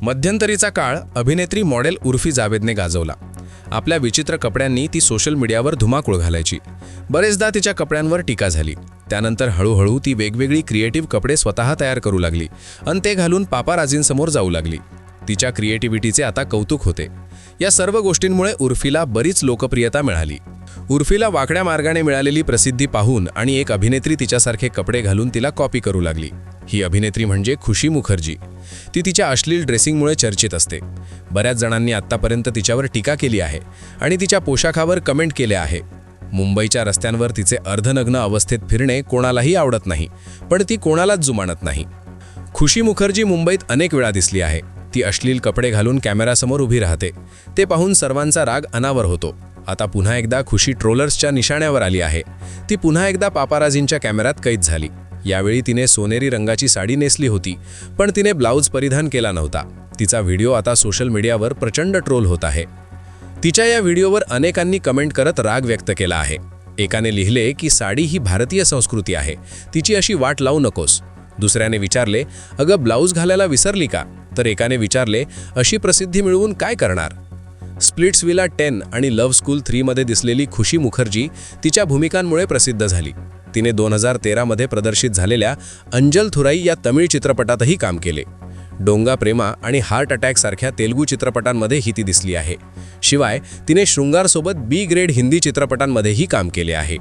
मध्यंतरीचा काळ अभिनेत्री मॉडेल उर्फी जावेदने गाजवला. आपल्या विचित्र कपड्यांनी ती सोशल मीडियावर धुमाकूळ घालायची. बरेचदा तिच्या कपड्यांवर टीका झाली. त्यानंतर हळूहळू ती वेगवेगळी क्रिएटिव्ह कपडे स्वतः तयार करू लागली आणि ते घालून पापाराझींसमोर जाऊ लागली. तिच्या क्रिएटिव्हिटीचे आता कौतुक होते. या सर्व गोष्टींमुळे उर्फीला बरीच लोकप्रियता मिळाली. उर्फीला वाकड्या मार्गाने मिळालेली प्रसिद्धी पाहून आणि एक अभिनेत्री तिच्यासारखे कपडे घालून तिला कॉपी करू लागली. ही अभिनेत्री म्हणजे खुशी मुखर्जी. ती तिच्या अश्लील ड्रेसिंगमुळे चर्चित असते. बऱ्याच जणांनी आत्तापर्यंत तिच्यावर टीका केली आहे आणि तिच्या पोशाखावर कमेंट केले आहे. मुंबईच्या रस्त्यांवर तिचे अर्धनग्न अवस्थेत फिरणे कोणालाही आवडत नाही, पण ती कोणालाच जुमानत नाही. खुशी मुखर्जी मुंबईत अनेक वेळा दिसली आहे. ती अश्लील कपडे घालून कॅमेरासमोर उभी राहते. ते पाहून सर्वांचा राग अनावर होतो. आता पुन्हा एकदा खुशी ट्रोलर्सच्या निशाण्यावर आली आहे. ती पुन्हा एकदा पापाराझींच्या कॅमेऱ्यात कैद झाली. यावेळी तिने सोनेरी रंगाची साडी नेसली होती, पण तिने ब्लाऊज परिधान केला नव्हता. तिचा व्हिडिओ आता सोशल मीडियावर प्रचंड ट्रोल होत आहे. तिच्या या व्हिडिओवर अनेकांनी कमेंट करत राग व्यक्त केला आहे. एकाने लिहिले की साडी ही भारतीय संस्कृती आहे, तिची अशी वाट लावू नकोस. दुसऱ्याने विचारले, अगं ब्लाऊज घालायला विसरली का? तर एकाने विचारले, अशी प्रसिद्धी मिळवून काय करणार? स्प्लिट्सविला 10 आणि लव्ह स्कूल 3 मध्ये दिसलेली खुशी मुखर्जी तिच्या भूमिकांमुळे प्रसिद्ध झाली. तिने 2013 मध्ये प्रदर्शित झालेल्या अंजल थुराई या तमिळ चित्रपटातही काम केले. डोंगा प्रेमा आणि हार्ट अटॅक सारख्या तेलुगू चित्रपटांमध्येही ती दिसली आहे. शिवाय तिने शृंगारसोबत बी ग्रेड हिंदी चित्रपटांमध्येही काम केले आहे.